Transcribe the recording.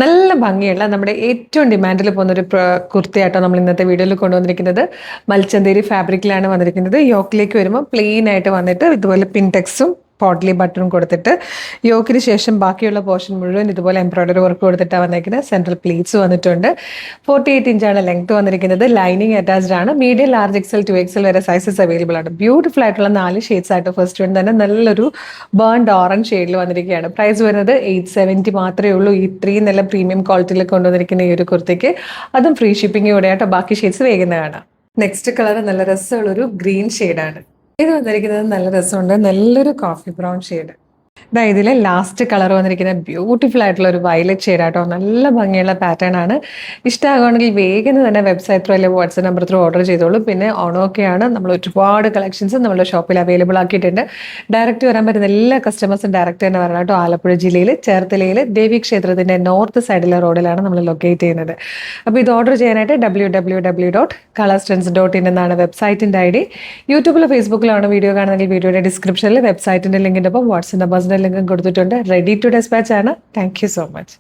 നല്ല ഭംഗിയുള്ള നമ്മുടെ ഏറ്റവും ഡിമാൻഡിൽ പോകുന്ന ഒരു കുർത്തിയായിട്ടോ നമ്മൾ ഇന്നത്തെ വീഡിയോയിൽ കൊണ്ടുവന്നിരിക്കുന്നത്. മൽച്ചന്തേരി ഫാബ്രിക്കിലാണ് വന്നിരിക്കുന്നത്. യോക്കിലേക്ക് വരുമ്പോൾ പ്ലെയിൻ ആയിട്ട് വന്നിട്ട് ഇതുപോലെ പിൻടെക്സും പോട്ട്ലി ബട്ടണും കൊടുത്തിട്ട് യോക്കിന് ശേഷം ബാക്കിയുള്ള പോർഷൻ മുഴുവൻ ഇതുപോലെ എംബ്രോയ്ഡറി വർക്ക് കൊടുത്തിട്ടാണ് വന്നിരിക്കുന്നത്. സെൻട്രൽ പ്ലീറ്റ്സ് വന്നിട്ടുണ്ട്. 48 ഇഞ്ചാണ് ലെങ്ത് വന്നിരിക്കുന്നത്. ലൈനിങ് അറ്റാച്ച്ഡ് ആണ്. മീഡിയം, ലാർജ് എക്സൽ, 2XL വരെ സൈസസ് അവൈലബിൾ ആണ്. ബ്യൂട്ടിഫുൾ ആയിട്ടുള്ള 4 ഷെയ്ഡ്സ് ആയിട്ട് ഫസ്റ്റ് വൺ തന്നെ നല്ലൊരു ബേൺഡ് ഓറഞ്ച് ഷെയ്ഡിൽ വന്നിരിക്കുകയാണ്. പ്രൈസ് വരുന്നത് 870 മാത്രമേ ഉള്ളൂ. ഇത്രയും നല്ല പ്രീമിയം ക്വാളിറ്റിയിൽ കൊണ്ടുവന്നിരിക്കുന്ന ഈ ഒരു കുർത്തിക്ക്. അതും ഫ്രീ ഷിപ്പിംഗ് കൂടെ ആയിട്ട്. ബാക്കി ഷെയ്ഡ്സ് വേഗം കാണാം. നെക്സ്റ്റ് കളർ നല്ല രസമുള്ളൊരു ഗ്രീൻ ഷെയ്ഡാണ്. ഇത് വന്നിരിക്കുന്നത് നല്ല രസമുണ്ട്. നല്ലൊരു കോഫി ബ്രൗൺ ഷെയ്ഡ്. ഇതിലെ ലാസ്റ്റ് കളർ വന്നിരിക്കുന്നത് ബ്യൂട്ടിഫുൾ ആയിട്ടുള്ള ഒരു വയലറ്റ് ഷെയ്ഡാട്ടോ. നല്ല ഭംഗിയുള്ള പാറ്റേൺ ആണ്. ഇഷ്ടമാകുകയാണെങ്കിൽ വേഗം തന്നെ വെബ്സൈറ്റ് ത്രൂ അല്ലെങ്കിൽ വാട്സ്ആപ്പ് നമ്പർ ത്രൂ ഓർഡർ ചെയ്തോളൂ. പിന്നെ ഓണമൊക്കെയാണ്, നമ്മൾ ഒരുപാട് കളക്ഷൻസ് നമ്മുടെ ഷോപ്പിൽ അവൈലബിൾ ആക്കിയിട്ടുണ്ട്. ഡയറക്റ്റ് വരാൻ പറ്റുന്ന എല്ലാ കസ്റ്റമേഴ്സും ഡയറക്റ്റ് തന്നെ വരണം കേട്ടോ. ആലപ്പുഴ ജില്ലയിൽ ചേർത്തലയിൽ ദേവി ക്ഷേത്രത്തിൻ്റെ നോർത്ത് സൈഡിലെ റോഡിലാണ് നമ്മൾ ലൊക്കേറ്റ് ചെയ്യുന്നത്. അപ്പോൾ ഇത് ഓർഡർ ചെയ്യാനായിട്ട് www.colorstrends.in എന്നാണ് വെബ്സൈറ്റിൻ്റെ ID. യൂട്യൂബിലോ ഫേസ്ബുക്കിലാണോ വീഡിയോ കാണുന്നെങ്കിൽ വീഡിയോയുടെ ഡിസ്ക്രിപ്ഷനിൽ വെബ്സൈറ്റിൻ്റെ ലിങ്കിൻ്റെ ഒപ്പം വാട്സ്ആപ്പ് നമ്പർ ലിങ്കും കൊടുത്തിട്ടുണ്ട്. റെഡി ടു ഡെസ്പാച്ച് ആണ്. Thank you so much.